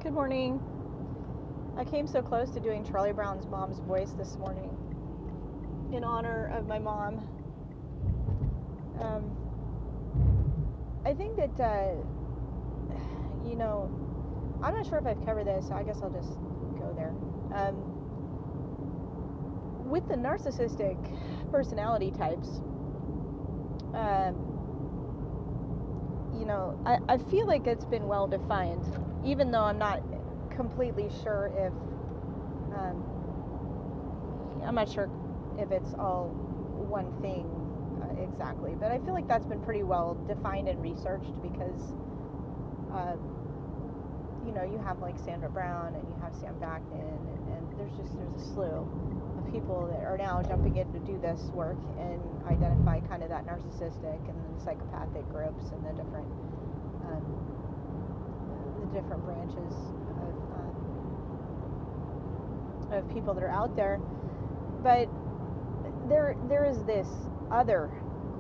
Good morning. I came so close to doing Charlie Brown's mom's voice this morning in honor of my mom. I think that, I'm not sure if I've covered this, so I guess I'll just go there. With the narcissistic personality types, I feel like it's been well defined, even though I'm not completely sure if, I'm not sure if it's all one thing exactly, but I feel like that's been pretty well defined and researched because, you have like Sandra Brown and you have Sam Vaknin, and there's a slew of people that are now jumping in to do this work and identify kind of that narcissistic and the psychopathic groups and the different branches of people that are out there. But there is this other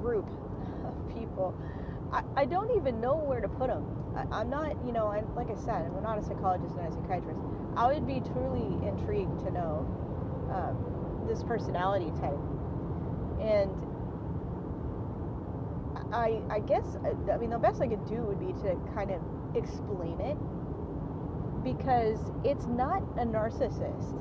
group of people. I don't even know where to put them. I'm not, like I said, I'm not a psychologist and a psychiatrist. I would be truly intrigued to know this personality type. And I guess, the best I could do would be to kind of explain it, because it's not a narcissist.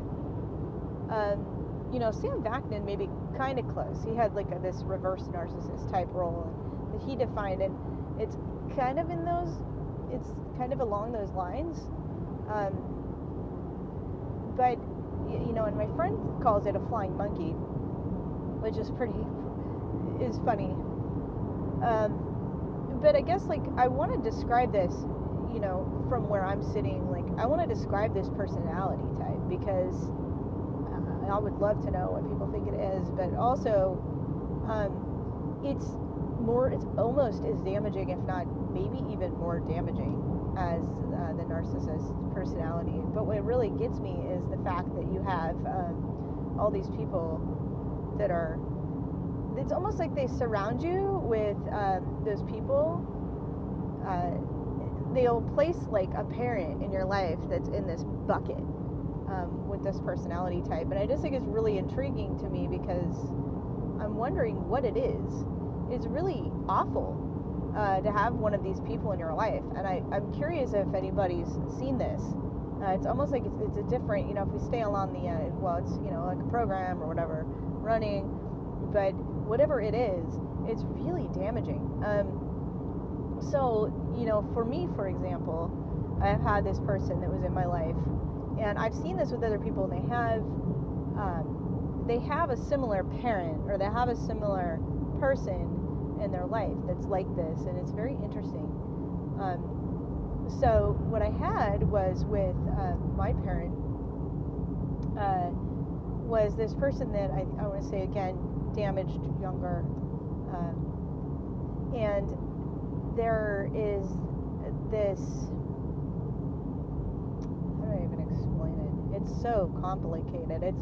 Sam Vaknin may be kind of close. He had like this reverse narcissist type role that he defined, and it's kind of along those lines. But and my friend calls it a flying monkey, which is funny. But I guess I want to describe this, from where I'm sitting. I want to describe this personality type because I would love to know what people think it is, but also it's almost as damaging, if not maybe even more damaging, as the narcissist personality. But what really gets me is the fact that you have all these people that are, it's almost like they surround you with those people. They'll place a parent in your life that's in this bucket with this personality type, and I just think it's really intriguing to me because I'm wondering what it is. It's really awful to have one of these people in your life, and I'm curious if anybody's seen this. It's almost like it's a different, if we stay along the, it's, like a program or whatever running, but whatever it is, it's really damaging. So, for me, for example, I've had this person that was in my life, and I've seen this with other people, and they have a similar parent, or they have a similar person in their life that's like this, and it's very interesting. So what I had was with my parent was this person that I want to say again, damaged younger, and there is this, how do I even explain it? It's so complicated.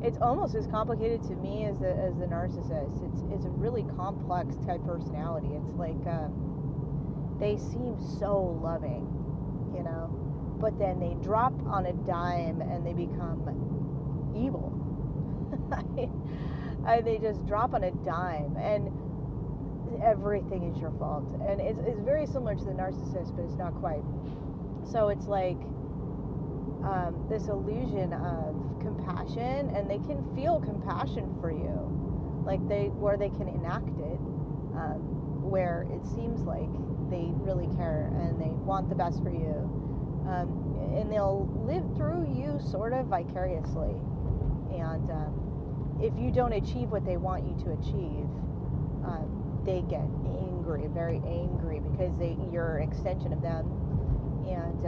It's almost as complicated to me as the narcissist. It's a really complex type personality. It's they seem so loving, but then they drop on a dime and they become evil. They just drop on a dime, and everything is your fault. And it's very similar to the narcissist, but it's not quite. So it's this illusion of compassion, and they can feel compassion for you, where they can enact it, where it seems like they really care and they want the best for you, and they'll live through you sort of vicariously, and if you don't achieve what they want you to achieve, they get angry, very angry, because you're an extension of them, and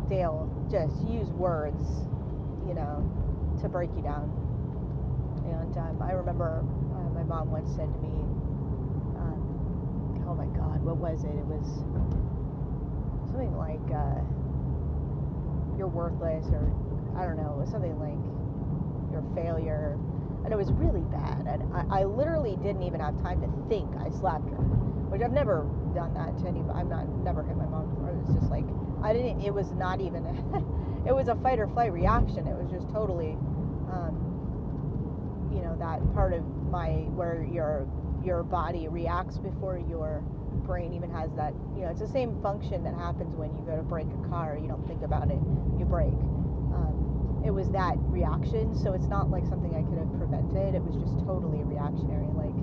they'll just use words, to break you down. And I remember my mom once said to me, oh my God, what was it? It was something like, you're worthless, or I don't know, it was something like you're a failure. And it was really bad. And I literally didn't even have time to think. I slapped her, which I've never done that to anybody. I've never hit my mom before. It's just it was not even, it was a fight or flight reaction. It was just totally, that part of where your body reacts before your brain even has that, it's the same function that happens when you go to brake a car. You don't think about it, you brake. It was that reaction, so it's not like something I could have prevented. It was just totally reactionary. Like,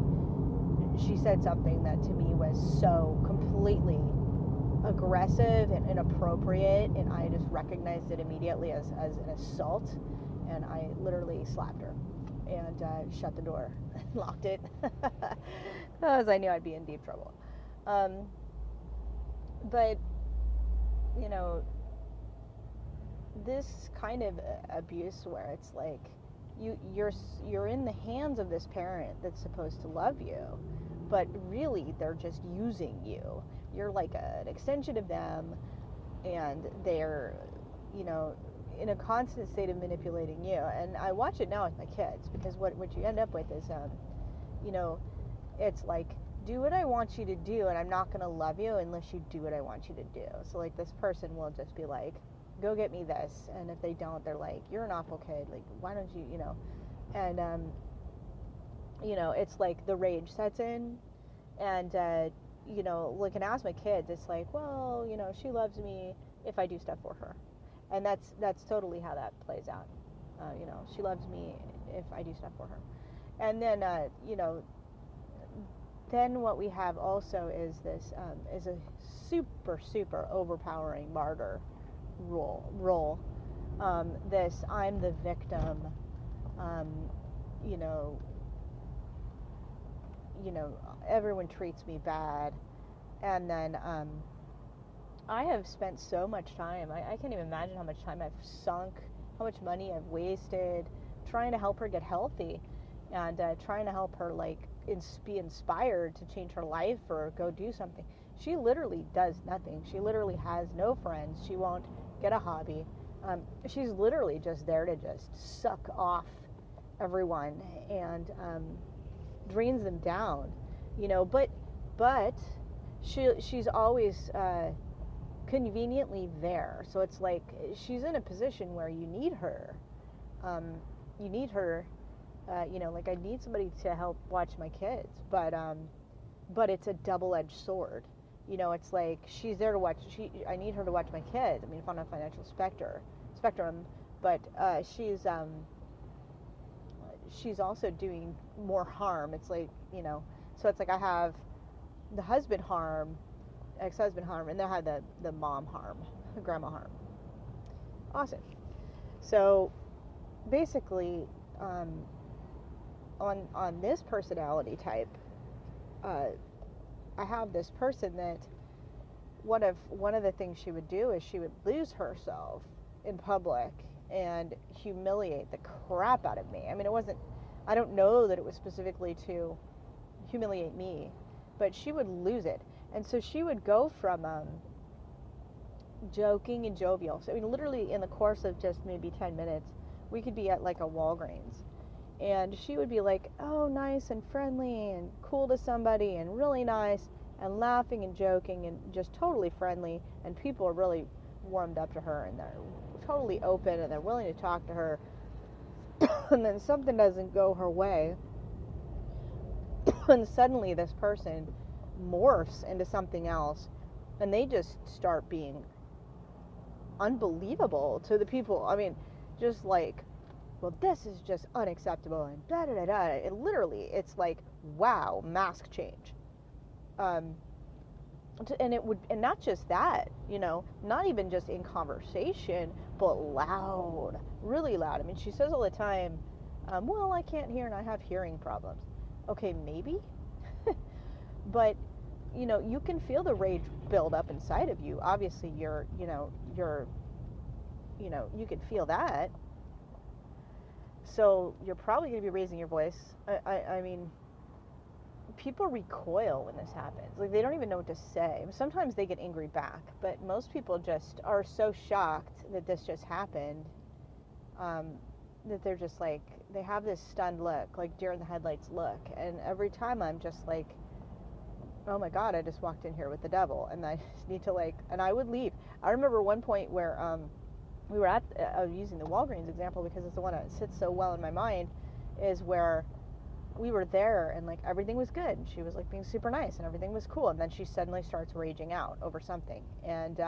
she said something that to me was so completely aggressive and inappropriate, and I just recognized it immediately as an assault, and I literally slapped her and shut the door, locked it, because I knew I'd be in deep trouble. But this kind of abuse where it's like you're in the hands of this parent that's supposed to love you, but really they're just using you. You're like an extension of them, and they're in a constant state of manipulating you. And I watch it now with my kids, because what you end up with is it's like, do what I want you to do, and I'm not going to love you unless you do what I want you to do. So like, this person will just be like, go get me this, and if they don't, they're like, you're an awful kid, like, why don't you, and it's like the rage sets in, and like, and as my kids, it's like, well, she loves me if I do stuff for her, and that's totally how that plays out. She loves me if I do stuff for her. And then then what we have also is this is a super overpowering martyr role. This, I'm the victim, everyone treats me bad. And then I have spent so much time, I can't even imagine how much time I've sunk, how much money I've wasted trying to help her get healthy, and trying to help her be inspired to change her life or go do something. She literally does nothing. She literally has no friends. She won't get a hobby. She's literally just there to just suck off everyone and drains them down, but she's always conveniently there. So it's like, she's in a position where you need her. Like, I need somebody to help watch my kids, but it's a double-edged sword. It's like, she's there to watch. I need her to watch my kids. I mean, if on a financial spectrum, but she's also doing more harm. It's like, so it's like, I have the husband harm, ex-husband harm, and then I have the mom harm, the grandma harm. Awesome. So basically, on this personality type, I have this person that one of the things she would do is she would lose herself in public and humiliate the crap out of me. I mean, I don't know that it was specifically to humiliate me, but she would lose it. And so she would go from joking and jovial. So, I mean, literally in the course of just maybe 10 minutes, we could be at like a Walgreens, and she would be like, oh, nice and friendly and cool to somebody and really nice and laughing and joking and just totally friendly, and people are really warmed up to her and they're totally open and they're willing to talk to her. And then something doesn't go her way, and suddenly this person morphs into something else, and they just start being unbelievable to the people. I mean, just like, well, this is just unacceptable, and da da da da. It literally, it's like, wow, mask change. And not just that, not even just in conversation, but loud, really loud. I mean, she says all the time, well, I can't hear and I have hearing problems. Okay, maybe, but you can feel the rage build up inside of you. Obviously, you can feel that. So you're probably going to be raising your voice. I mean, people recoil when this happens. Like, they don't even know what to say. Sometimes they get angry back, but most people just are so shocked that this just happened, that they're just like, they have this stunned look, like deer in the headlights look. And every time I'm just like, oh my God, I just walked in here with the devil, and I just need to and I would leave. I remember one point where we were at, using the Walgreens example because it's the one that sits so well in my mind, is where we were there and everything was good. She was being super nice and everything was cool, and then she suddenly starts raging out over something, and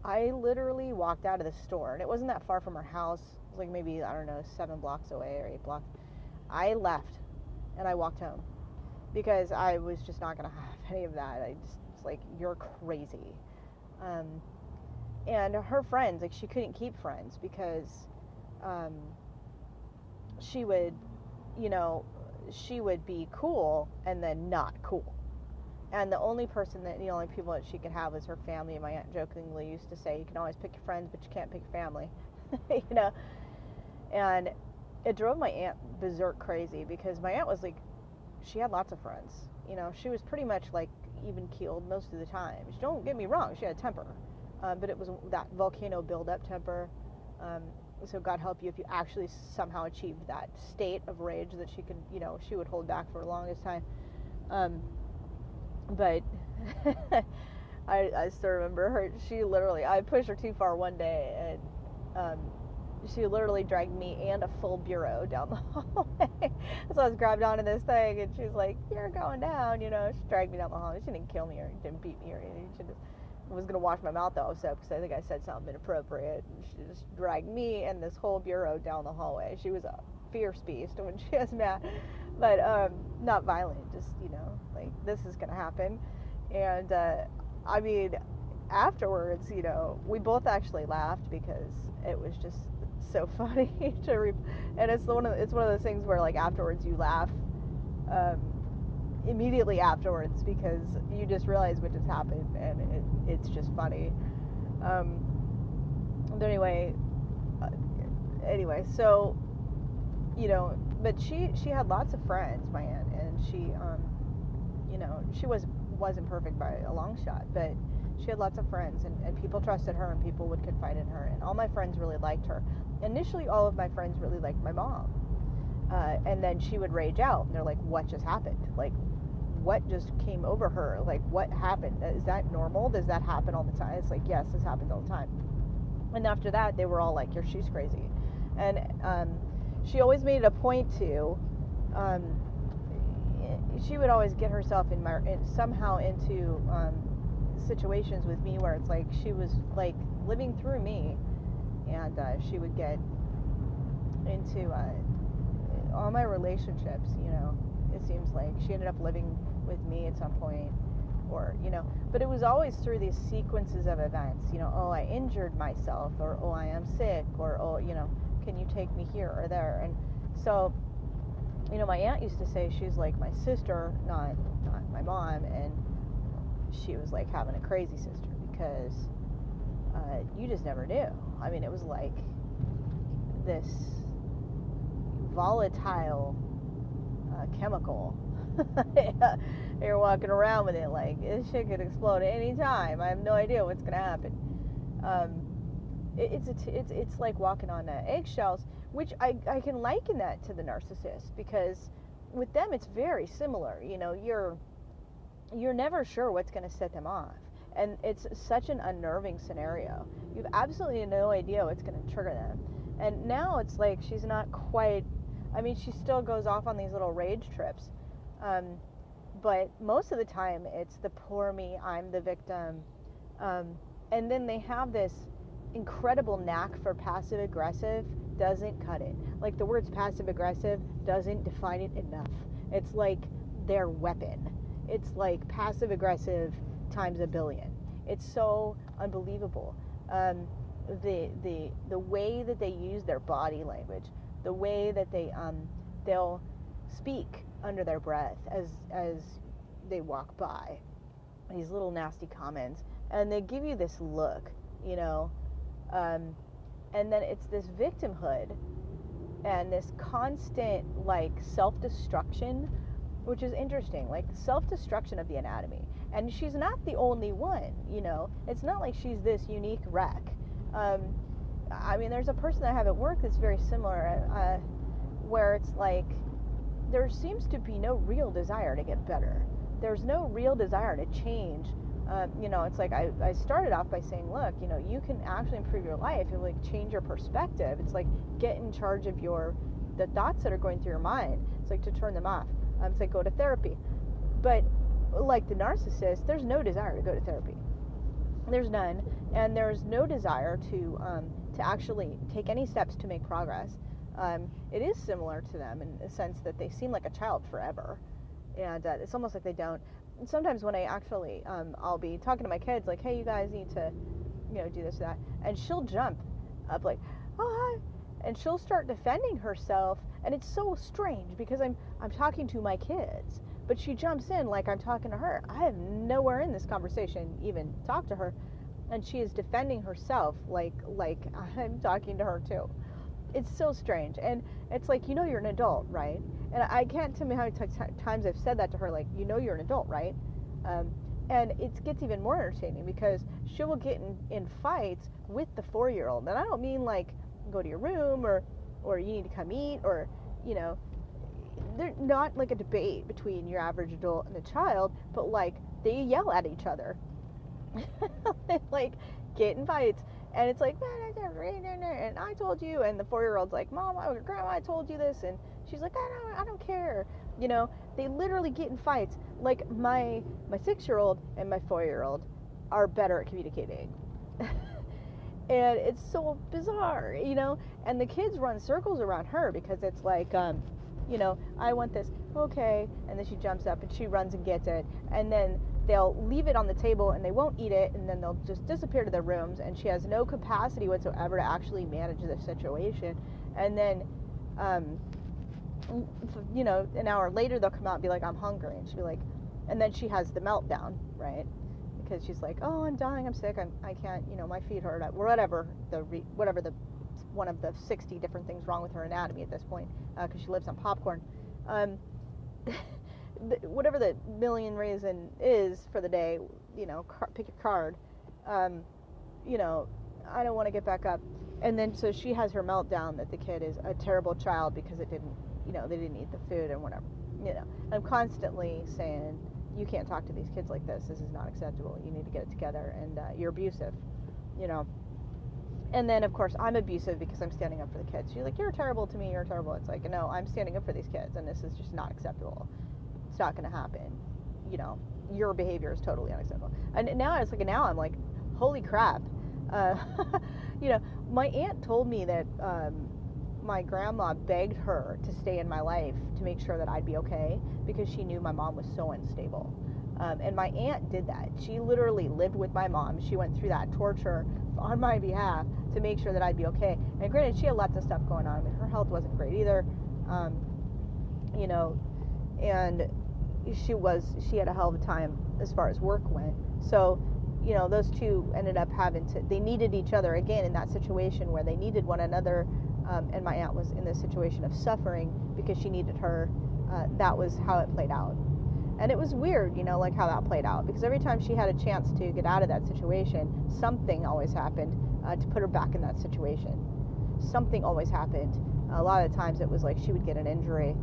I literally walked out of the store, and it wasn't that far from our house. It was maybe, I don't know, 7 blocks away or 8 blocks. I left and I walked home because I was just not going to have any of that. I just was you're crazy. And her friends, she couldn't keep friends because she would, she would be cool and then not cool. And the only people that she could have was her family. And my aunt jokingly used to say, you can always pick your friends, but you can't pick your family. And it drove my aunt berserk crazy because my aunt was she had lots of friends. She was pretty much even keeled most of the time. Don't get me wrong, she had temper. But it was that volcano build-up temper. So God help you if you actually somehow achieved that state of rage that she could, she would hold back for the longest time. But I still remember her. She literally, I pushed her too far one day, and she literally dragged me and a full bureau down the hallway. So I was grabbed onto this thing, and she was like, "You're going down," She dragged me down the hallway. She didn't kill me or didn't beat me or anything. She just was going to wash my mouth off, because I think I said something inappropriate. And she just dragged me and this whole bureau down the hallway. She was a fierce beast when she was mad, but not violent, just, this is going to happen. And I mean, afterwards, we both actually laughed because it was just so funny and it's one of those things where afterwards you laugh immediately afterwards because you just realize what just happened, and it's just funny. But anyway, so but she had lots of friends, my aunt, and she she wasn't perfect by a long shot, but she had lots of friends, and people trusted her, and people would confide in her, and all my friends really liked her. Initially, all of my friends really liked my mom, and then she would rage out, and they're like, "What just happened? What just came over her? What happened? Is that normal? Does that happen all the time?" It's yes, this happens all the time. And after that, they were all like, she's crazy. And she always made it a point to, she would always get herself somehow into situations with me where it's she was living through me, and she would get into all my relationships. It seems she ended up living with me at some point, or but it was always through these sequences of events. Oh, I injured myself, or oh, I am sick, or oh, can you take me here or there? And so my aunt used to say she's like my sister, not my mom, and she was having a crazy sister because you just never knew. I mean, it was this volatile chemical. You're walking around with it this shit could explode at any time. I have no idea what's gonna happen. It's like walking on eggshells, which I can liken that to the narcissist, because with them it's very similar. You're never sure what's going to set them off, and it's such an unnerving scenario. You've absolutely no idea what's going to trigger them. And now it's she's not quite, I mean, she still goes off on these little rage trips, but most of the time it's the poor me, I'm the victim, and then they have this incredible knack for passive aggressive. Doesn't cut it. The words passive aggressive doesn't define it enough. It's their weapon. It's passive aggressive times a billion. It's so unbelievable. The way that they use their body language, the way that they'll speak under their breath as they walk by, these little nasty comments, and they give you this look, and then it's this victimhood and this constant self-destruction, which is interesting, self-destruction of the anatomy. And she's not the only one. It's not she's this unique wreck. I mean, there's a person I have at work that's very similar, where it's there seems to be no real desire to get better. there's no real desire to change. It's like I started off by saying, look, you can actually improve your life and like change your perspective. It's like get in charge of the thoughts that are going through your mind. It's like to turn them off. It's like go to therapy. But like the narcissist, there's no desire to go to therapy. There's none, and there's no desire to actually take any steps to make progress. It is similar to them in the sense that they seem like a child forever, and it's almost like they don't. And sometimes when I actually, I'll be talking to my kids like, hey, you guys need to, do this or that, and she'll jump up like, oh, hi, and she'll start defending herself, and it's so strange because I'm talking to my kids, but she jumps in like I'm talking to her. I have nowhere in this conversation even talked to her, and she is defending herself like I'm talking to her too. It's so strange, and it's like, you're an adult, right? And I can't tell me how many times I've said that to her, like, you're an adult, right? And it gets even more entertaining because she will get in fights with the 4-year-old. And I don't mean like go to your room or you need to come eat or, they're not like a debate between your average adult and a child, but like they yell at each other. They like get in fights. And it's like, and I told you, and the 4-year-old's like, Mom, Grandma, I told you this, and she's like, I don't care. They literally get in fights. Like my 6-year-old and my 4-year-old are better at communicating, and it's so bizarre, And the kids run circles around her because it's like, I want this, okay, and then she jumps up and she runs and gets it, and then they'll leave it on the table and they won't eat it, and then they'll just disappear to their rooms, and she has no capacity whatsoever to actually manage the situation. And then an hour later they'll come out and be like, I'm hungry, and she'll be like, and then she has the meltdown, right? Because she's like, oh, I'm dying, I'm sick, I can't, my feet hurt, whatever the one of the 60 different things wrong with her anatomy at this point, because she lives on popcorn. Whatever the million reason is for the day, pick your card. I don't want to get back up. And then so she has her meltdown that the kid is a terrible child because they didn't eat the food and whatever. I'm constantly saying, you can't talk to these kids like this. This is not acceptable. You need to get it together, and you're abusive. And then of course I'm abusive because I'm standing up for the kids. She's like, you're terrible to me. You're terrible. It's like, no, I'm standing up for these kids, and this is just not acceptable. It's not going to happen. Your behavior is totally unacceptable. And now I'm like, holy crap. My aunt told me that my grandma begged her to stay in my life to make sure that I'd be okay because she knew my mom was so unstable. And my aunt did that. She literally lived with my mom. She went through that torture on my behalf to make sure that I'd be okay. And granted, she had lots of stuff going on. I mean, her health wasn't great either. And she had a hell of a time as far as work went. So, those two ended up they needed each other again in that situation where they needed one another. And my aunt was in this situation of suffering because she needed her. That was how it played out. And it was weird, like how that played out, because every time she had a chance to get out of that situation, something always happened to put her back in that situation. Something always happened. A lot of the times it was like she would get an injury.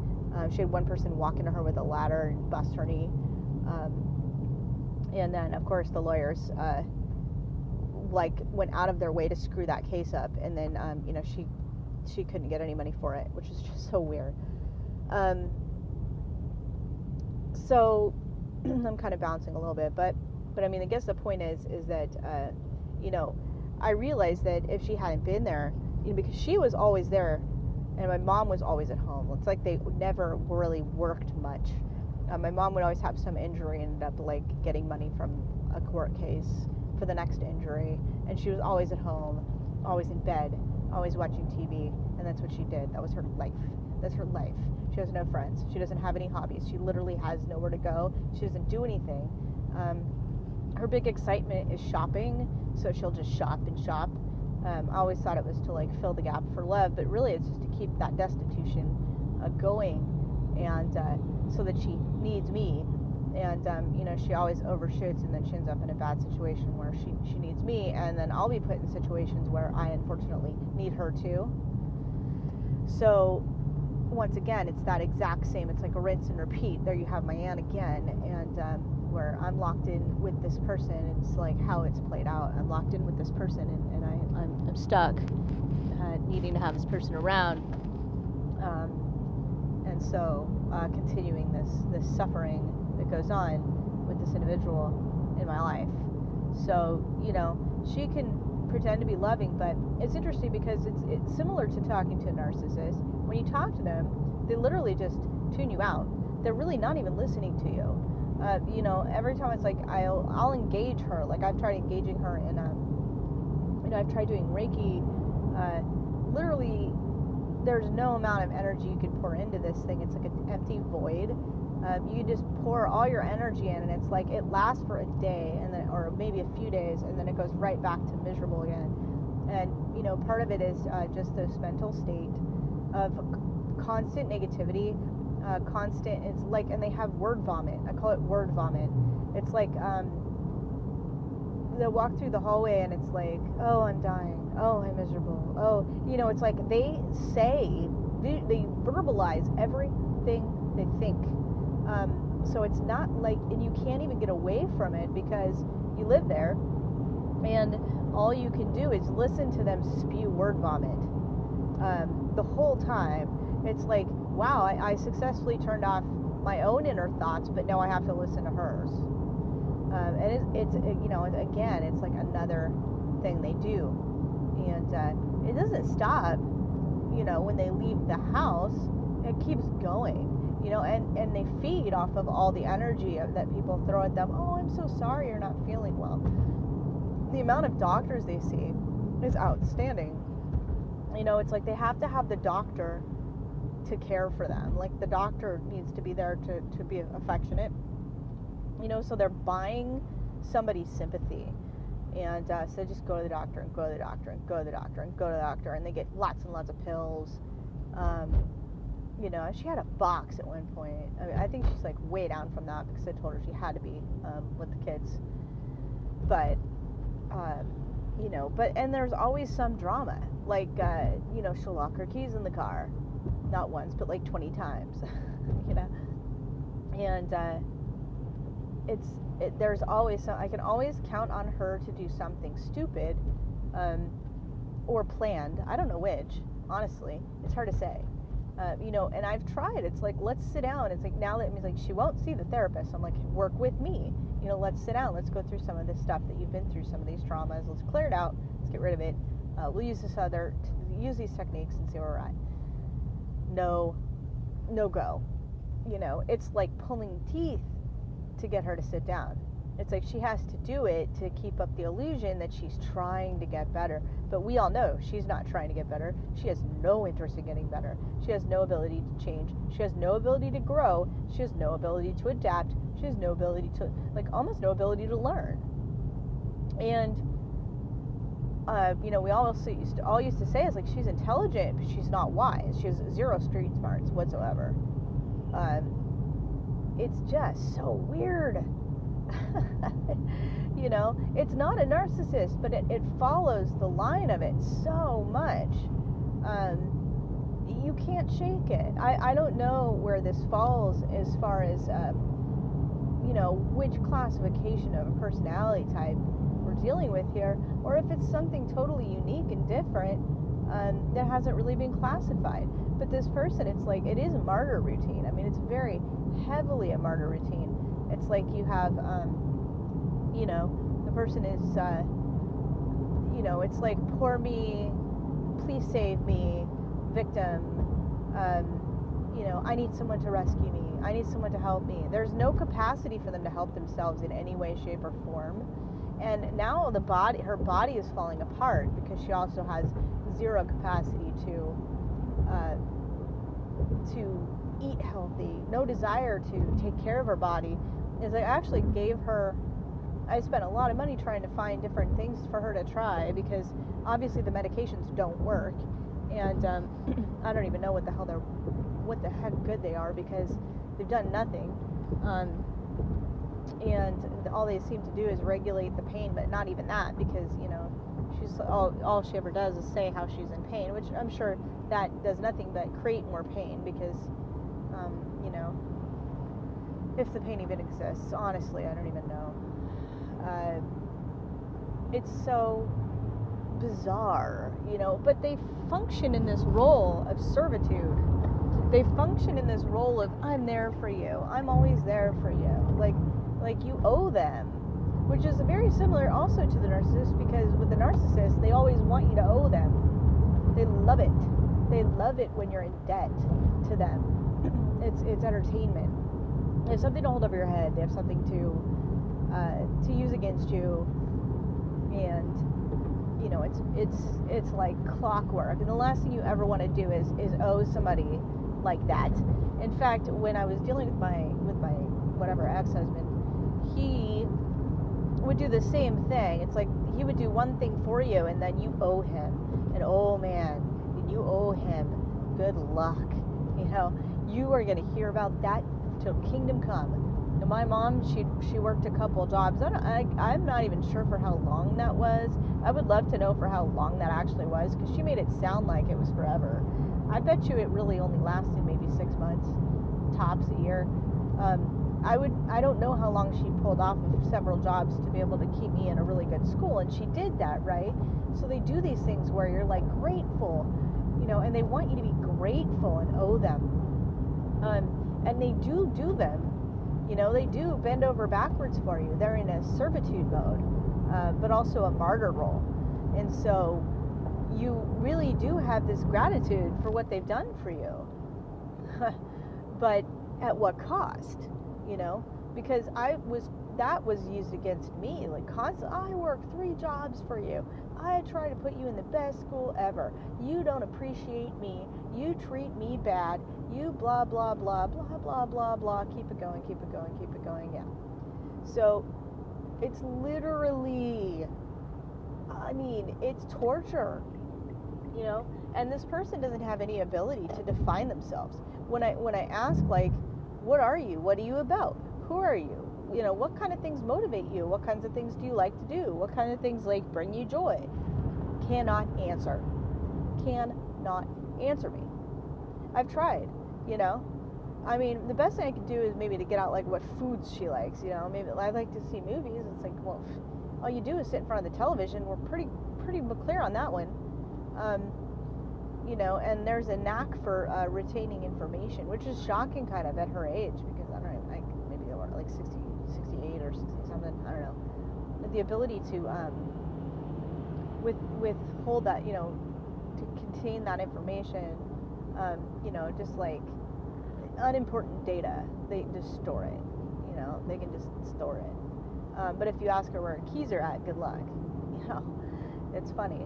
She had one person walk into her with a ladder and bust her knee. And then, of course, the lawyers went out of their way to screw that case up. And then, she couldn't get any money for it, which is just so weird. So I'm kind of bouncing a little bit, but I mean, I guess the point is that, I realized that if she hadn't been there, because she was always there and my mom was always at home. It's like they never really worked much. My mom would always have some injury and ended up getting money from a court case for the next injury. And she was always at home, always in bed, always watching TV. And that's what she did. That was her life. That's her life. She has no friends. She doesn't have any hobbies. She literally has nowhere to go. She doesn't do anything. Her big excitement is shopping, so she'll just shop and shop. I always thought it was to fill the gap for love, but really it's just to keep that destitution going, and so that she needs me. And she always overshoots, and then she ends up in a bad situation where she needs me, and then I'll be put in situations where I unfortunately need her too. So once again, it's that exact same, it's like a rinse and repeat. There you have my aunt again, and where I'm locked in with this person. It's like how it's played out. I'm locked in with this person, and I'm stuck, needing to have this person around, and so continuing this suffering that goes on with this individual in my life. So, you know, she can pretend to be loving, but it's interesting because it's similar to talking to a narcissist. When you talk to them, they literally just tune you out. They're really not even listening to you. You know, every time it's like I'll engage her. Like I've tried engaging her in you know, I've tried doing Reiki. Literally, there's no amount of energy you can pour into this thing. It's like an empty void. You just pour all your energy in, and it's like it lasts for a day, and then, or maybe a few days, and then it goes right back to miserable again. And you know, part of it is just this mental state of constant negativity, constant. It's like, and they have word vomit. I call it word vomit. It's like they'll walk through the hallway, and it's like, oh, I'm dying. Oh, I'm miserable. Oh, you know, it's like they verbalize everything they think. So it's not like, and you can't even get away from it because you live there, and all you can do is listen to them spew word vomit the whole time. It's like, wow, I successfully turned off my own inner thoughts, but now I have to listen to hers. And it's you know, again, it's like another thing they do, and it doesn't stop. You know, when they leave the house, it keeps going. You know, and they feed off of all the energy that people throw at them. Oh, I'm so sorry you're not feeling well. The amount of doctors they see is outstanding. You know, it's like they have to have the doctor to care for them. Like the doctor needs to be there to be affectionate. You know, so they're buying somebody's sympathy. And so just go to the doctor and go to the doctor and go to the doctor and go to the doctor. And they get lots and lots of pills. You know, she had a box at one point. I mean, I think she's like way down from that because I told her she had to be with the kids. But, you know, and there's always some drama. Like, you know, she'll lock her keys in the car. Not once, but like 20 times, you know. And there's always I can always count on her to do something stupid or planned. I don't know which, honestly. It's hard to say. You know, and I've tried. It's like, let's sit down. It's like, now that means like she won't see the therapist. I'm like, work with me. You know, let's sit down. Let's go through some of this stuff that you've been through, some of these traumas. Let's clear it out. Let's get rid of it. We'll use these techniques and see where we're at. No go. You know, it's like pulling teeth to get her to sit down. It's like she has to do it to keep up the illusion that she's trying to get better. But we all know she's not trying to get better. She has no interest in getting better. She has no ability to change. She has no ability to grow. She has no ability to adapt. She has no ability to, like, almost no ability to learn. And, you know, we all used to say is like, she's intelligent, but she's not wise. She has zero street smarts whatsoever. It's just so weird. You know, it's not a narcissist, but it follows the line of it so much. You can't shake it. I don't know where this falls as far as, you know, which classification of a personality type we're dealing with here, or if it's something totally unique and different that hasn't really been classified. But this person, it's like, it is a martyr routine. I mean, it's very heavily a martyr routine. It's like you have, you know, the person is, you know, it's like, poor me, please save me, victim, you know, I need someone to rescue me, I need someone to help me. There's no capacity for them to help themselves in any way, shape, or form. And now her body is falling apart because she also has zero capacity to eat healthy, no desire to take care of her body. Is I actually I spent a lot of money trying to find different things for her to try because obviously the medications don't work, and I don't even know what the heck good they are because they've done nothing, and all they seem to do is regulate the pain, but not even that, because, you know, she's all she ever does is say how she's in pain, which I'm sure that does nothing but create more pain because, you know, if the pain even exists, honestly, I don't even know. It's so bizarre, you know, but they function in this role of servitude. They function in this role of, I'm there for you, I'm always there for you, like you owe them, which is very similar also to the narcissist, because with the narcissist, they always want you to owe them. They love it. They love it when you're in debt to them. It's entertainment. They have something to hold over your head. They have something to use against you, and you know, it's like clockwork. And the last thing you ever want to do is owe somebody like that. In fact, when I was dealing with my whatever ex-husband, he would do the same thing. It's like he would do one thing for you, and then you owe him. And oh man, and you owe him. Good luck. You know, you are going to hear about that till kingdom come. And my mom, she worked a couple jobs. I'm not even sure for how long that was. I would love to know for how long that actually was, because she made it sound like it was forever. I bet you it really only lasted maybe 6 months, tops a year. I don't know how long she pulled off of several jobs to be able to keep me in a really good school, and she did that, right? So they do these things where you're like grateful, you know, and they want you to be grateful and owe them. And they do them. You know, they do bend over backwards for you. They're in a servitude mode, but also a martyr role. And so you really do have this gratitude for what they've done for you. But at what cost? You know, because that was used against me. Like, constantly, I work 3 jobs for you. I try to put you in the best school ever. You don't appreciate me. You treat me bad. You blah, blah, blah, blah, blah, blah, blah. Keep it going, keep it going, keep it going. Yeah. So it's literally, I mean, it's torture, you know, and this person doesn't have any ability to define themselves. When I ask, like, what are you? What are you about? Who are you? You know, what kind of things motivate you? What kinds of things do you like to do? What kind of things, like, bring you joy? Cannot answer. Cannot answer me. I've tried, you know. I mean, the best thing I could do is maybe to get out, like, what foods she likes, you know. Maybe I like to see movies. It's like, well, all you do is sit in front of the television. We're pretty clear on that one. You know, and there's a knack for retaining information, which is shocking kind of at her age, because I don't know, like, maybe they were like 60, 68 or 60 something, I don't know. But the ability to withhold that, you know, to contain that information, you know, just like unimportant data, they just store it, you know, they can just store it. But if you ask her where her keys are at, good luck, you know, it's funny.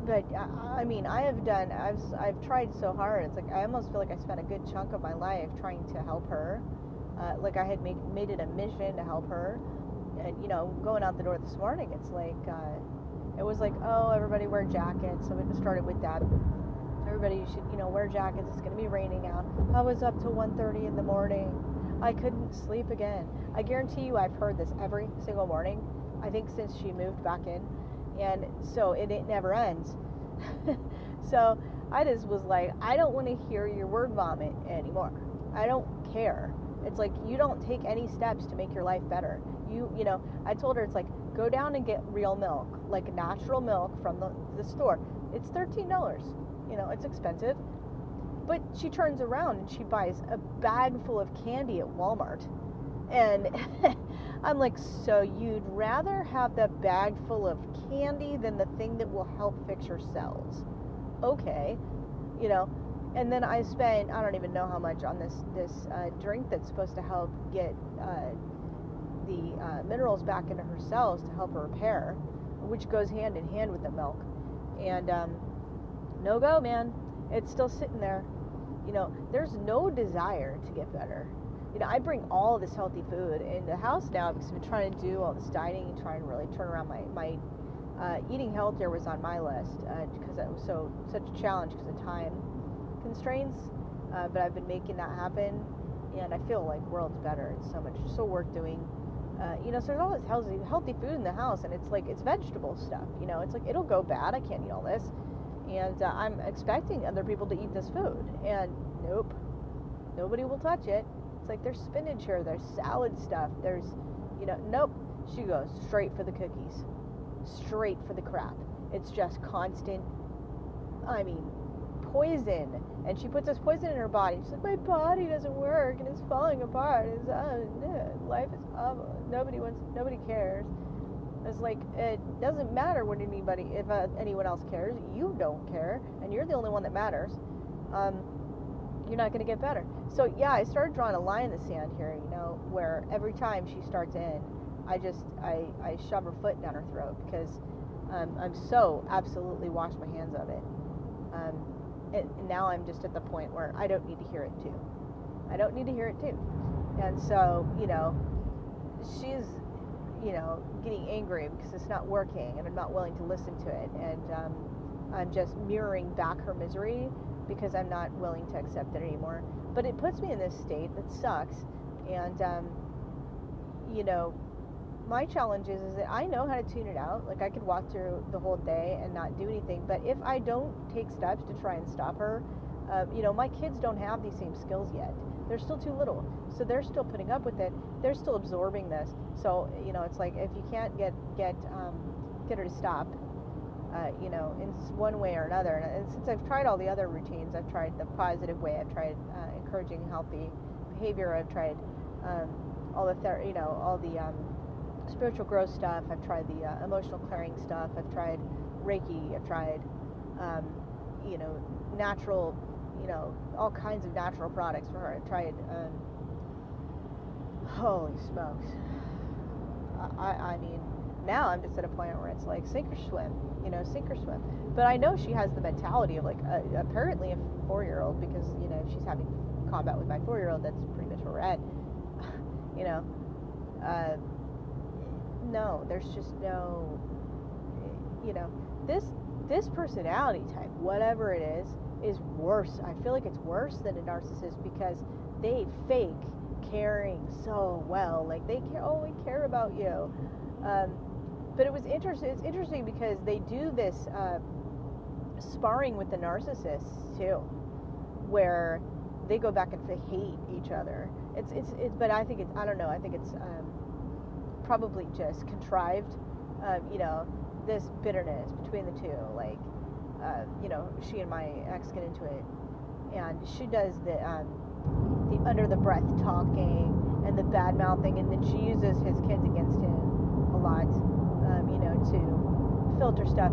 But I mean, I've tried so hard. It's like I almost feel like I spent a good chunk of my life trying to help her. Like I had made it a mission to help her. And you know, going out the door this morning, it's like it was like, oh, everybody wear jackets. So it started with that. Everybody should, you know, wear jackets. It's going to be raining out. I was up till 1:30 in the morning. I couldn't sleep again. I guarantee you, I've heard this every single morning. I think since she moved back in. And so it never ends. So I just was like, I don't want to hear your word vomit anymore. I don't care. It's like, you don't take any steps to make your life better. You know, I told her, it's like, go down and get real milk, like natural milk from the store. It's $13. You know, it's expensive. But she turns around and she buys a bag full of candy at Walmart. And I'm like, so you'd rather have the bag full of candy than the thing that will help fix your cells? Okay, you know. And then I spent, I don't even know how much on this drink that's supposed to help get the minerals back into her cells to help her repair, which goes hand in hand with the milk. And no go, man. It's still sitting there. You know, there's no desire to get better. You know, I bring all this healthy food in the house now because I've been trying to do all this dieting and trying to really turn around my eating healthier was on my list because it was such a challenge because of time constraints. But I've been making that happen, and I feel like world's better. It's so worth doing. So there's all this healthy food in the house, and it's like, it's vegetable stuff, it's like, it'll go bad, I can't eat all this, and I'm expecting other people to eat this food, and nope, nobody will touch it. It's like, there's spinach here, there's salad stuff, there's, nope, she goes straight for the cookies, straight for the crap. It's just constant, poison, and she puts this poison in her body. She's like, my body doesn't work, and it's falling apart. Life is awful. Nobody cares. It's like, it doesn't matter if anyone else cares. You don't care, and you're the only one that matters. You're not going to get better. So yeah, I started drawing a line in the sand here, where every time she starts in, I shove her foot down her throat, because I'm so absolutely washed my hands of it. And now I'm just at the point where I don't need to hear it too. And so, she's, getting angry because it's not working, and I'm not willing to listen to it. And I'm just mirroring back her misery because I'm not willing to accept it anymore. But it puts me in this state that sucks. And, my challenge is that I know how to tune it out. Like, I could walk through the whole day and not do anything, but if I don't take steps to try and stop her, my kids don't have these same skills yet. They're still too little, so they're still putting up with it. They're still absorbing this. So, it's like, if you can't get her to stop, in one way or another. And since I've tried all the other routines, I've tried the positive way, I've tried encouraging healthy behavior, I've tried all the spiritual growth stuff, I've tried the emotional clearing stuff, I've tried Reiki, I've tried natural, all kinds of natural products for her. I've tried holy smokes, now I'm just at a point where it's like, sink or swim. But I know she has the mentality of, like, apparently a 4-year-old, because if she's having combat with my 4-year-old, that's pretty much where we're at. No, there's just no, this personality type, whatever it is worse. I feel like it's worse than a narcissist, because they fake caring so well. Like, they care, we care about you. But it's interesting because they do this sparring with the narcissists too, where they go back and they hate each other. But I think I don't know. I think it's probably just contrived. This bitterness between the two. Like, she and my ex get into it, and she does the under the breath talking and the bad mouthing, and then she uses his kids against him a lot. To filter stuff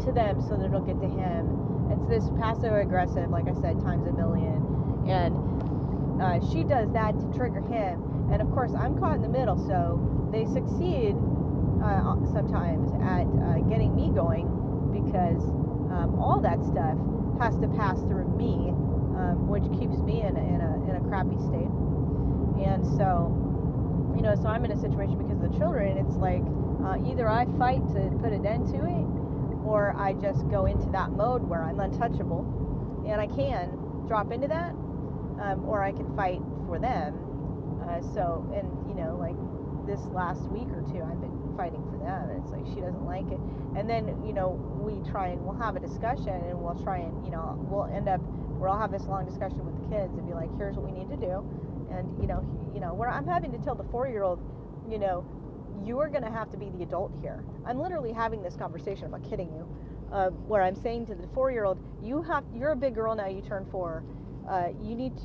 to them so that it'll get to him. It's this passive aggressive, like I said, times a million. And she does that to trigger him. And of course, I'm caught in the middle, so they succeed sometimes at getting me going, because all that stuff has to pass through me, which keeps me in a crappy state. And so, so I'm in a situation because of the children. It's like, either I fight to put an end to it, or I just go into that mode where I'm untouchable, and I can drop into that, or I can fight for them. Like this last week or two, I've been fighting for them, and it's like, she doesn't like it. And then, we'll have a discussion, and we'll try and, we'll end up, where I'll have this long discussion with the kids and be like, here's what we need to do. And, where I'm having to tell the 4-year-old, you are going to have to be the adult here. I'm literally having this conversation, I'm not kidding you, where I'm saying to the 4-year-old, you're a big girl now, you turn 4. You need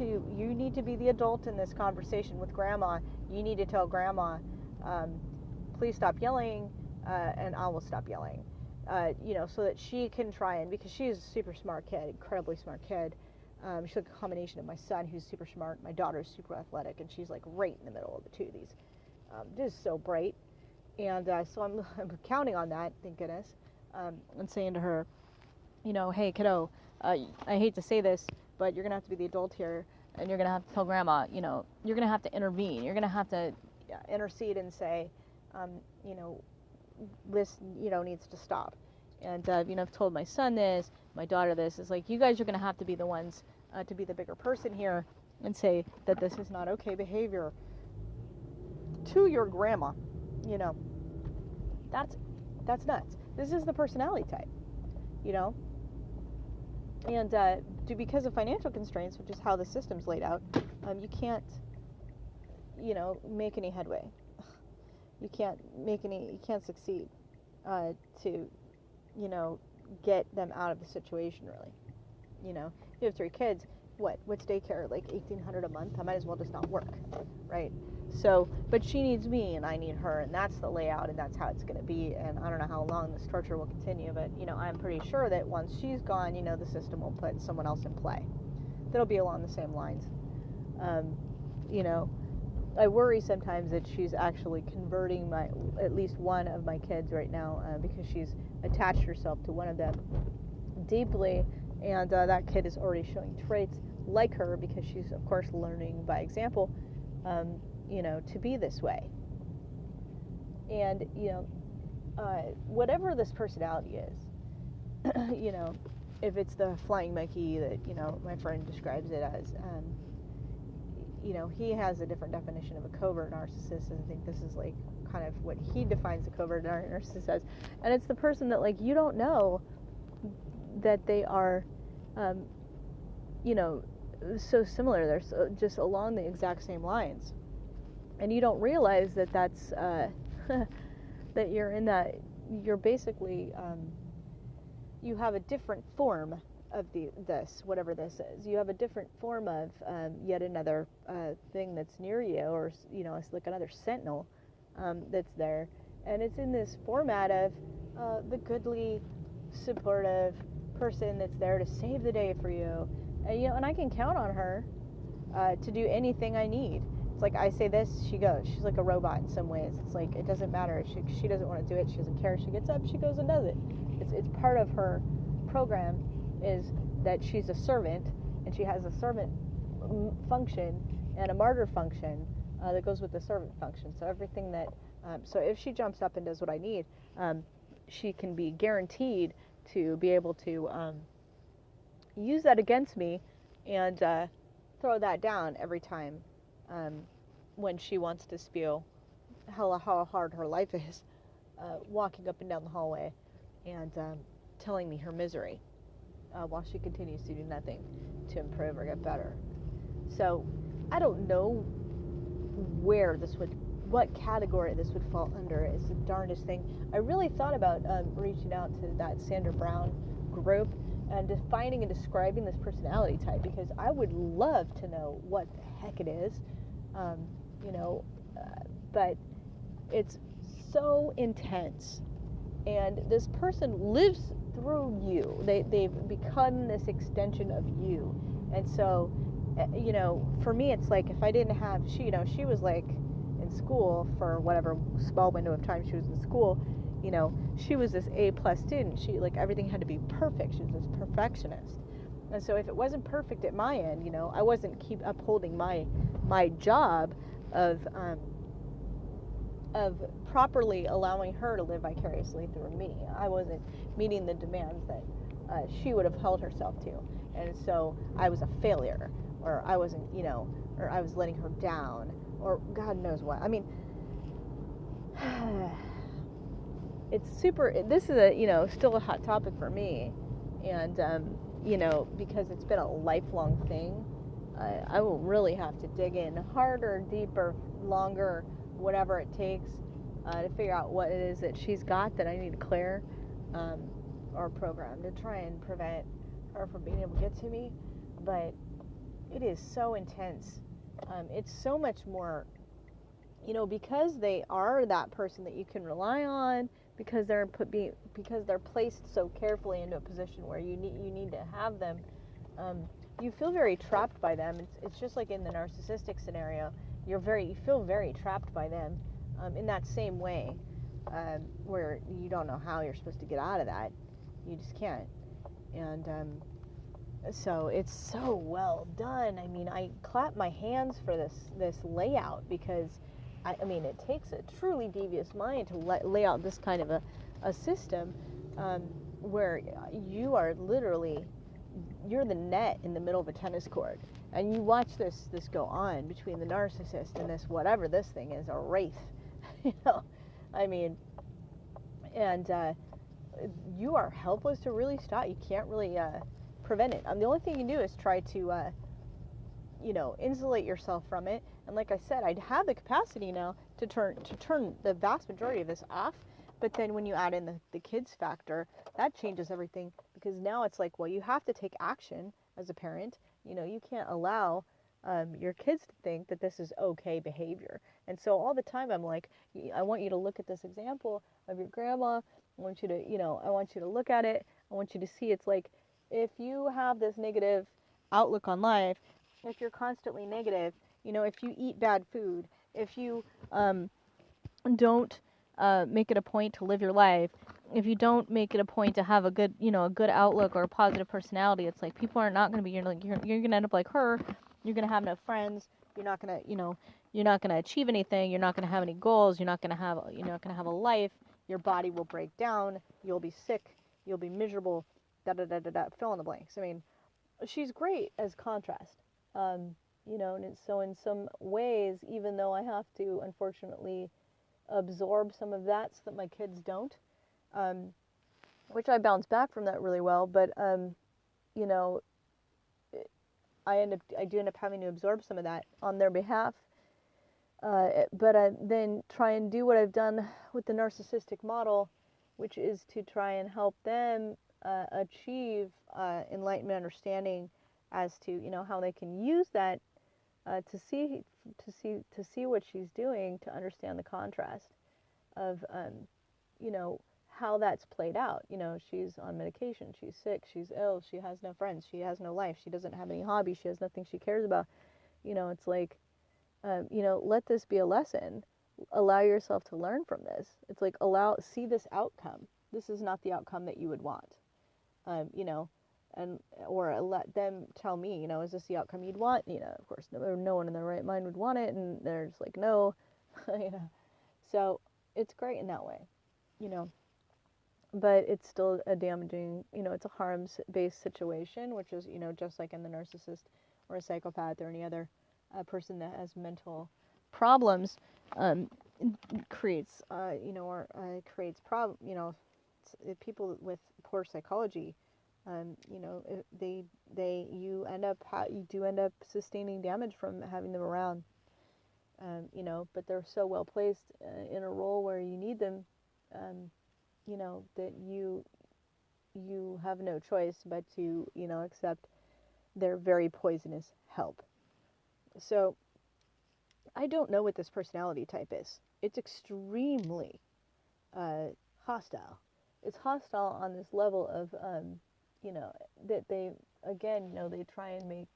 to be the adult in this conversation with grandma. You need to tell grandma, please stop yelling, and I will stop yelling. So that she can try and, because she's a super smart kid, incredibly smart kid. She's like a combination of my son, who's super smart, my daughter's super athletic, and she's like right in the middle of the two of these. Just so bright. And so I'm counting on that, thank goodness, and saying to her, hey kiddo, I hate to say this, but you're going to have to be the adult here, and you're going to have to tell grandma, you're going to have to intervene. You're going to have to intercede and say, this, needs to stop. And, I've told my son this, my daughter this. It's like, you guys are going to have to be the ones to be the bigger person here and say that this is not okay behavior. to your grandma, you know, that's nuts. This is the personality type, you know. And because of financial constraints, which is how the system's laid out, you can't, you know, make any headway. You can't succeed to, you know, get them out of the situation, really. You know, if you have 3 kids, what's daycare, like $1,800 a month? I might as well just not work, right? So, but she needs me and I need her, and that's the layout, and that's how it's going to be. And I don't know how long this torture will continue, but, you know, I'm pretty sure that once she's gone, you know, the system will put someone else in play that'll be along the same lines. You know, I worry sometimes that she's actually converting at least one of my kids right now, because she's attached herself to one of them deeply, and that kid is already showing traits like her, because she's, of course, learning by example, you know, to be this way. And, you know, whatever this personality is, you know, if it's the flying monkey that, you know, my friend describes it as, you know, he has a different definition of a covert narcissist, and I think this is, like, kind of what he defines a covert narcissist as. And it's the person that, like, you don't know that they are, you know, so similar. They're just along the exact same lines. And you don't realize that that's, that you're in that, you're basically, you have a different form of this, whatever this is. You have a different form of yet another thing that's near you, or, you know, it's like another sentinel that's there. And it's in this format of the goodly, supportive person that's there to save the day for you. And, you know, and I can count on her to do anything I need. It's like I say this, she goes. She's like a robot in some ways. It's like it doesn't matter. She doesn't want to do it. She doesn't care. She gets up, she goes and does it. It's part of her program, is that she's a servant, and she has a servant function and a martyr function that goes with the servant function. So everything that, so if she jumps up and does what I need, she can be guaranteed to be able to use that against me and throw that down every time when she wants to spew how hard her life is, walking up and down the hallway and telling me her misery while she continues to do nothing to improve or get better. So I don't know what category this would fall under. It's the darndest thing. I really thought about reaching out to that Sandra Brown group and defining and describing this personality type, because I would love to know what the heck it is, you know, but it's so intense, and this person lives through you. They've become this extension of you. And so, you know, for me, it's like if I didn't have, she was like in school for whatever small window of time she was in school, you know, she was this A+ student. She, like, everything had to be perfect. She was this perfectionist. And so if it wasn't perfect at my end, you know, I wasn't keep upholding my job of properly allowing her to live vicariously through me. I wasn't meeting the demands that she would have held herself to. And so I was a failure, or I wasn't, you know, or I was letting her down, or God knows what. I mean, this is a, you know, still a hot topic for me. And, you know, because it's been a lifelong thing, I will really have to dig in harder, deeper, longer, whatever it takes to figure out what it is that she's got that I need to clear or program to try and prevent her from being able to get to me. But it is so intense. It's so much more, you know, because they are that person that you can rely on, because they're placed so carefully into a position where you need to have them. You feel very trapped by them. It's just like in the narcissistic scenario. You feel very trapped by them in that same way, where you don't know how you're supposed to get out of that. You just can't. And so it's so well done. I mean, I clap my hands for this layout, because I mean, it takes a truly devious mind to lay out this kind of a system where you are literally, you're the net in the middle of a tennis court, And you watch this go on between the narcissist and this whatever this thing is, a wraith. You know, I mean, and you are helpless to really stop. You can't really prevent it. The only thing you can do is try to, insulate yourself from it. And like I said, I'd have the capacity now to turn the vast majority of this off. But then when you add in the kids factor, that changes everything, because now it's like, well, you have to take action as a parent. You can't allow your kids to think that this is okay behavior. And so all the time I'm like, I want you to look at this example of your grandma. I want you to look at it. I want you to see it's like, if you have this negative outlook on life, if you're constantly negative, if you eat bad food, if you don't make it a point to live your life, if you don't make it a point to have a good outlook or a positive personality, it's like people are not going to be, you're going to end up like her. You're going to have no friends. You're not going to achieve anything. You're not going to have any goals. You're not going to have a life. Your body will break down. You'll be sick. You'll be miserable. Fill in the blanks. I mean, she's great as contrast. And so in some ways, even though I have to, unfortunately, absorb some of that so that my kids don't, which I bounce back from that really well, but I do end up having to absorb some of that on their behalf, but I then try and do what I've done with the narcissistic model, which is to try and help them achieve enlightenment, understanding as to how they can use that to see what she's doing, to understand the contrast of how that's played out. She's on medication, she's sick, she's ill, she has no friends, she has no life, she doesn't have any hobbies, she has nothing she cares about. It's like, let this be a lesson. Allow yourself to learn from this. It's like, see this outcome. This is not the outcome that you would want. Or let them tell me, is this the outcome you'd want? Of course, no one in their right mind would want it, and they're just like, no. So it's great in that way, but it's still a damaging, it's a harms-based situation, which is, just like in the narcissist or a psychopath or any other person that has mental problems, creates, creates problem, people with poor psychology, you do end up sustaining damage from having them around, but they're so well placed in a role where you need them, that you have no choice but to, accept their very poisonous help. So I don't know what this personality type is. It's extremely hostile. It's hostile on this level of, that they, again, they try and make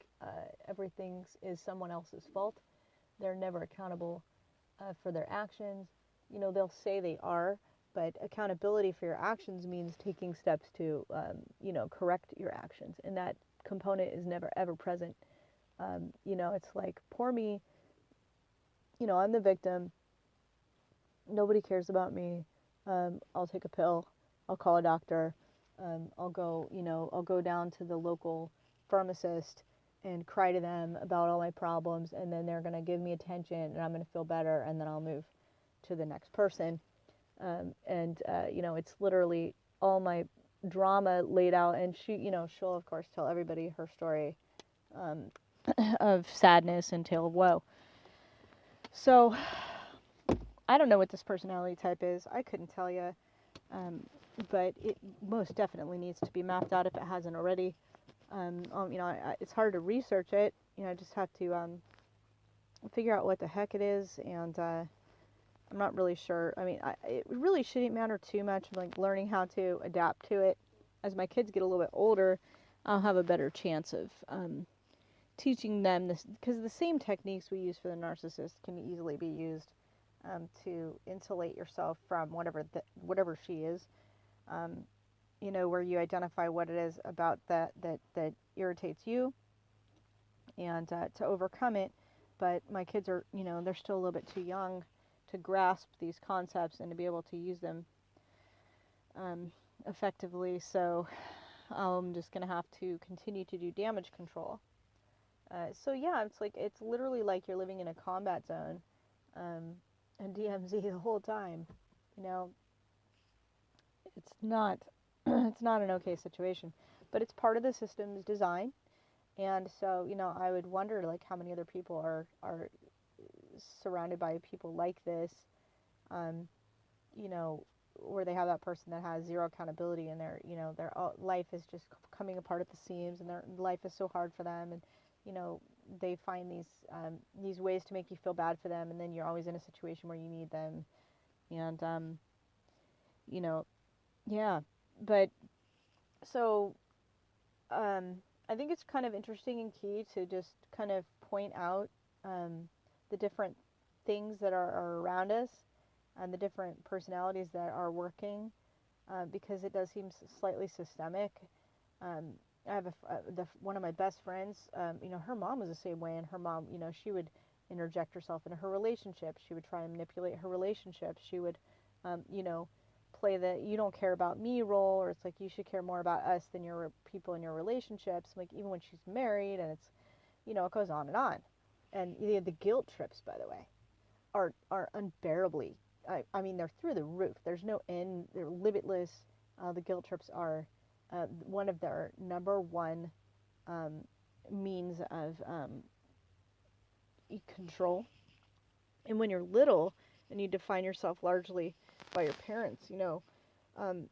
everything is someone else's fault. They're never accountable for their actions. They'll say they are, but accountability for your actions means taking steps to, correct your actions. And that component is never, ever present. It's like, poor me, I'm the victim. Nobody cares about me. I'll take a pill. I'll call a doctor. I'll go down to the local pharmacist and cry to them about all my problems, and then they're going to give me attention, and I'm going to feel better, and then I'll move to the next person. It's literally all my drama laid out, and she'll of course tell everybody her story of sadness and tale of woe. So I don't know what this personality type is. I couldn't tell you, but it most definitely needs to be mapped out if it hasn't already. It's hard to research it. I just have to figure out what the heck it is, and I'm not really sure. I mean, it really shouldn't matter too much. Like learning how to adapt to it. As my kids get a little bit older, I'll have a better chance of teaching them this, because the same techniques we use for the narcissist can easily be used to insulate yourself from whatever she is. Where you identify what it is about that irritates you, and to overcome it. But my kids are, they're still a little bit too young to grasp these concepts and to be able to use them effectively. So I'm just going to have to continue to do damage control So yeah, it's literally like you're living in a combat zone, um, and DMZ the whole time. You know, it's not it's not an okay situation, but it's part of the system's design. And so, I would wonder like how many other people are surrounded by people like this, um, you know, where they have that person that has zero accountability, and their life is just coming apart at the seams, and their life is so hard for them, and you know they find these ways to make you feel bad for them, and then you're always in a situation where you need them, and you know, yeah, but so I think it's kind of interesting and key to just kind of point out the different things that are around us and the different personalities that are working, because it does seem slightly systemic. Um, I have one of my best friends. Her mom was the same way, and her mom, she would interject herself into her relationships. She would try and manipulate her relationships. She would, you know, play the "you don't care about me" role, or it's like you should care more about us than your people in your relationships. Like even when she's married, and it's, it goes on and on. And the guilt trips, by the way, are unbearably. I mean, they're through the roof. There's no end. They're limitless. The guilt trips are one of their number one um, means of control. And when you're little and you define yourself largely by your parents, um,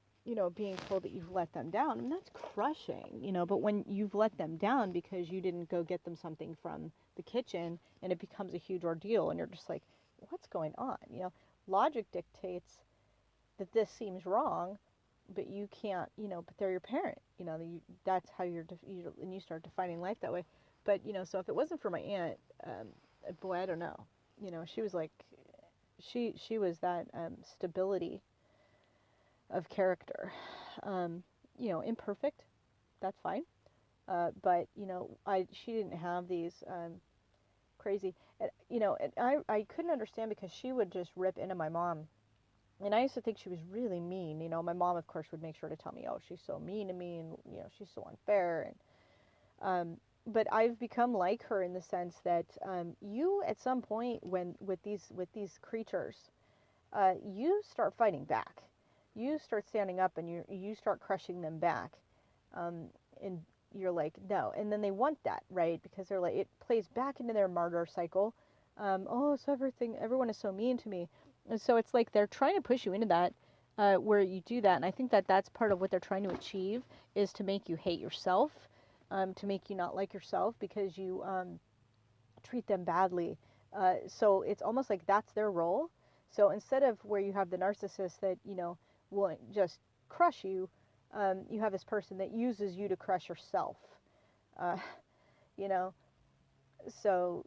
being told that you've let them down, and that's crushing, but when you've let them down because you didn't go get them something from the kitchen, and it becomes a huge ordeal, and you're just like, what's going on? Logic dictates that this seems wrong, but you can't, but they're your parent, that's how and you start defining life that way. But, so if it wasn't for my aunt, boy, I don't know, she was like, she was that stability of character, imperfect, that's fine. But, she didn't have these crazy, and I couldn't understand because she would just rip into my mom. And I used to think she was really mean. My mom, of course, would make sure to tell me, "Oh, she's so mean to me, and she's so unfair." But I've become like her in the sense that you, at some point, when with these creatures, you start fighting back. You start standing up, and you start crushing them back. And you're like, no. And then they want that, right? Because they're like, it plays back into their martyr cycle. Oh, so everyone is so mean to me. And so it's like they're trying to push you into that, where you do that. And I think that that's part of what they're trying to achieve, is to make you hate yourself, to make you not like yourself because you treat them badly. So it's almost like that's their role. So instead of where you have the narcissist that, will just crush you, you have this person that uses you to crush yourself. Uh, you know, so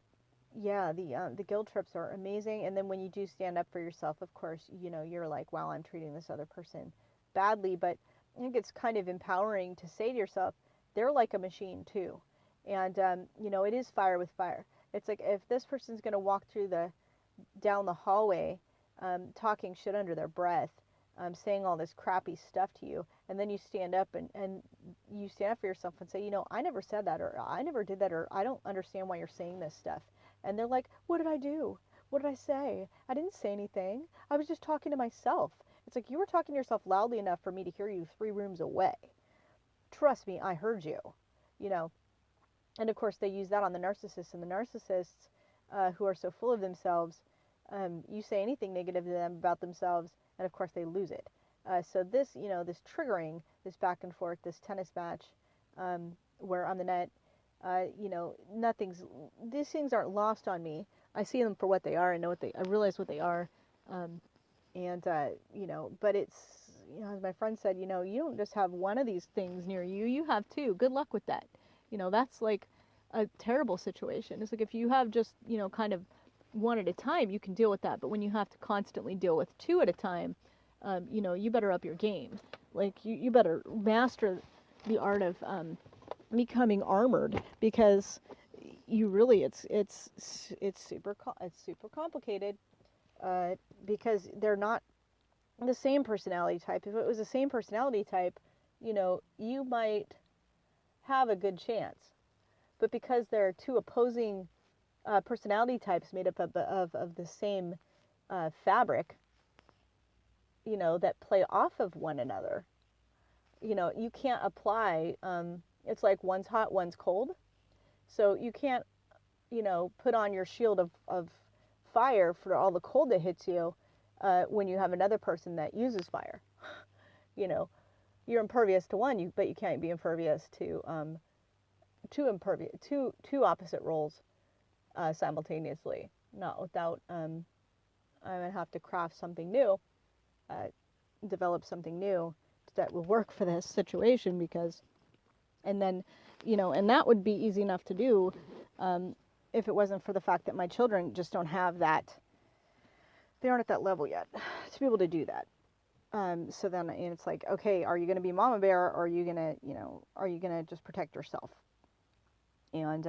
yeah, the guilt trips are amazing. And then when you do stand up for yourself, of course, you're like, wow, I'm treating this other person badly. But I think it's kind of empowering to say to yourself, they're like a machine too. And, it is fire with fire. It's like if this person's going to walk down the hallway, talking shit under their breath, saying all this crappy stuff to you, and then you stand up and you stand up for yourself and say, I never said that, or I never did that, or I don't understand why you're saying this stuff. And they're like, what did I do? What did I say? I didn't say anything. I was just talking to myself. It's like, you were talking to yourself loudly enough for me to hear you 3 rooms away. Trust me, I heard you. You know, and of course they use that on the narcissists, and the narcissists, who are so full of themselves, you say anything negative to them about themselves, and of course they lose it. So this, this triggering, this back and forth, this tennis match, where on the net, these things aren't lost on me. I see them for what they are. I realize what they are. And but it's, as my friend said, you don't just have one of these things near you, you have 2. Good luck with that. That's like a terrible situation. It's like if you have just, kind of one at a time, you can deal with that. But when you have to constantly deal with 2 at a time, you better up your game. Like you better master the art of becoming armored, because you really, it's super complicated, because they're not the same personality type. If it was the same personality type, you might have a good chance. but because there are two opposing personality types made up of the same fabric, you know, that play off of one another, you know, you can't apply, it's like one's hot, one's cold. So you can't, you know, put on your shield of fire for all the cold that hits you when you have another person that uses fire. You know, you're impervious to one, but you can't be impervious to two opposite roles simultaneously. Not without, I would have to craft something new, develop something new that will work for this situation, because, and then, you know, and that would be easy enough to do if it wasn't for the fact that my children just don't have that, they aren't at that level yet to be able to do that. So then it's like, okay, are you going to be mama bear, or are you going to, you know, are you going to just protect yourself? And,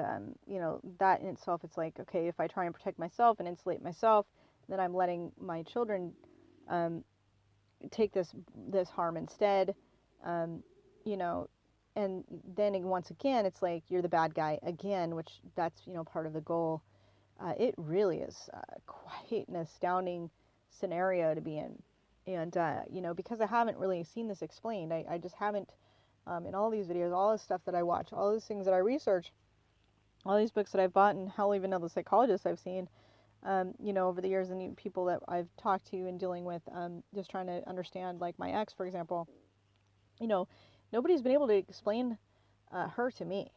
you know, that in itself, it's like, okay, if I try and protect myself and insulate myself, then I'm letting my children take this harm instead, you know, and then once again, it's like you're the bad guy again, which that's, you know, part of the goal. It really is quite an astounding scenario to be in. And, you know, because I haven't really seen this explained, I just haven't, in all these videos, all this stuff that I watch, all these things that I research, all these books that I've bought, and hell, even other psychologists I've seen, you know, over the years, and people that I've talked to and dealing with, just trying to understand, like my ex, for example, you know, nobody's been able to explain her to me.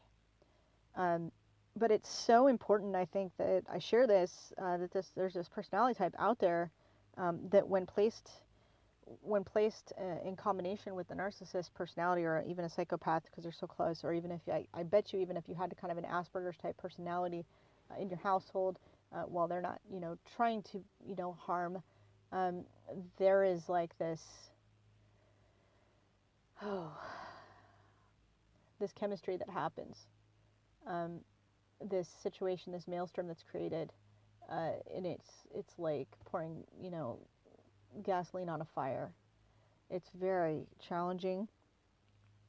But it's so important, I think, that I share this, that there's this personality type out there that when placed in combination with the narcissist personality, or even a psychopath, because they're so close, or even if I bet you, even if you had kind of an Asperger's type personality in your household, while they're not, you know, trying to, you know, harm, there is like this, this chemistry that happens, this situation, this maelstrom that's created, and it's like pouring, you know, gasoline on a fire. It's very challenging,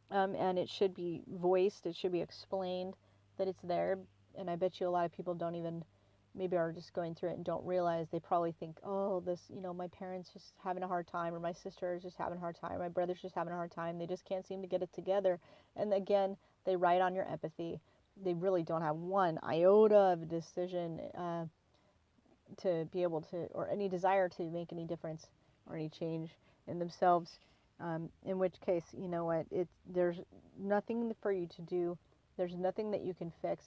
and it should be voiced, it should be explained that it's there, and I bet you a lot of people don't even, maybe are just going through it and don't realize. They probably think, oh, this, you know, my parents just having a hard time, or my sister is just having a hard time, my brother's just having a hard time, they just can't seem to get it together. And again, they ride on your empathy. They really don't have one iota of a decision to be able to, or any desire to make any difference or any change in themselves. In which case, you know what, there's nothing for you to do. There's nothing that you can fix.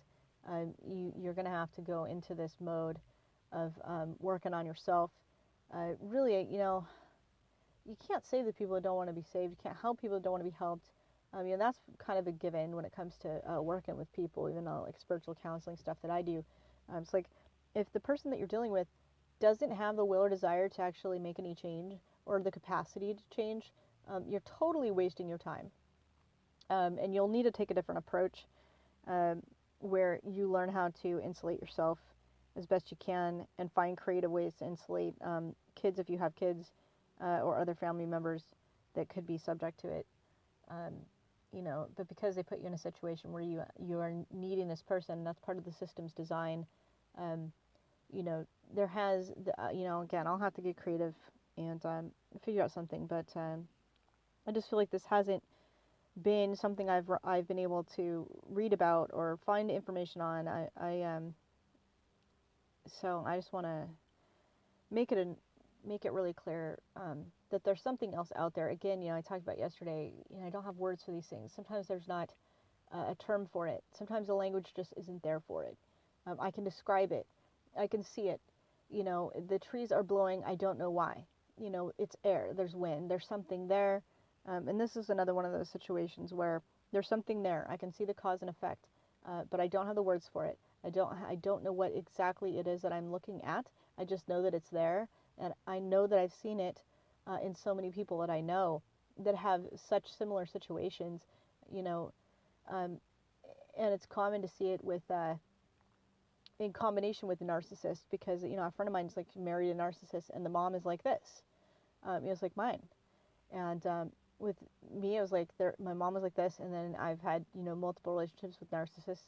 You're going to have to go into this mode of working on yourself. Really, you know, you can't save the people that don't want to be saved. You can't help people that don't want to be helped. You know, that's kind of a given when it comes to working with people, even though, like, spiritual counseling stuff that I do. It's like, if the person that you're dealing with doesn't have the will or desire to actually make any change, or the capacity to change, you're totally wasting your time. And you'll need to take a different approach, where you learn how to insulate yourself as best you can, and find creative ways to insulate kids, if you have kids, or other family members that could be subject to it. You know, but because they put you in a situation where you are needing this person, that's part of the system's design. You know, there has, you know, again, I'll have to get creative and figure out something, but I just feel like this hasn't been something I've been able to read about or find information on. So I just want to make it really clear that there's something else out there. Again, you know, I talked about yesterday, you know, I don't have words for these things. Sometimes there's not a term for it. Sometimes the language just isn't there for it. I can describe it. I can see it. You know, the trees are blowing. I don't know why. You know, it's air. There's wind. There's something there. And this is another one of those situations where there's something there. I can see the cause and effect, but I don't have the words for it. I don't know what exactly it is that I'm looking at. I just know that it's there, and I know that I've seen it in so many people that I know that have such similar situations, you know, and it's common to see it with in combination with the narcissist, because, you know, a friend of mine is like married a narcissist, and the mom is like this. It was like mine, and with me, it was like my mom was like this, and then I've had, you know, multiple relationships with narcissists,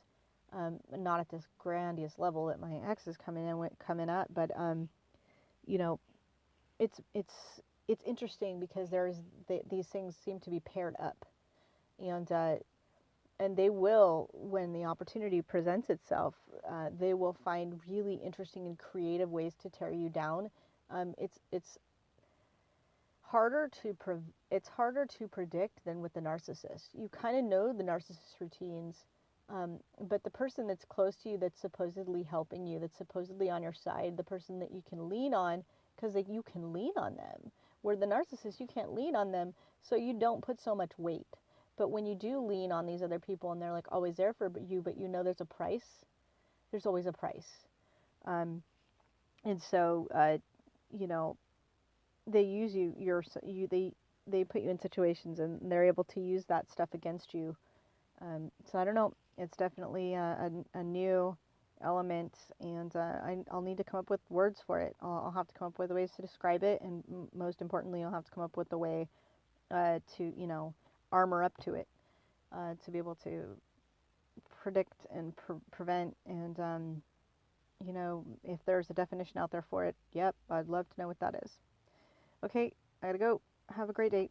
not at this grandiose level that my ex is coming at, but you know, it's interesting because these things seem to be paired up, and they will, when the opportunity presents itself, they will find really interesting and creative ways to tear you down. It's harder to predict than with the narcissist. You kind of know the narcissist routines, but the person that's close to you, that's supposedly helping you, that's supposedly on your side, the person that you can lean on, because you can lean on them. Where the narcissist, you can't lean on them, so you don't put so much weight. But when you do lean on these other people and they're like always there for you, but you know there's a price, there's always a price. And so, you know, they use they put you in situations and they're able to use that stuff against you. So I don't know. It's definitely a new element, and I'll need to come up with words for it. I'll have to come up with ways to describe it, and most importantly, I'll have to come up with a way to, you know, armor up to it, to be able to predict and prevent. And you know, if there's a definition out there for it, yep, I'd love to know what that is. Okay, I gotta go. Have a great day.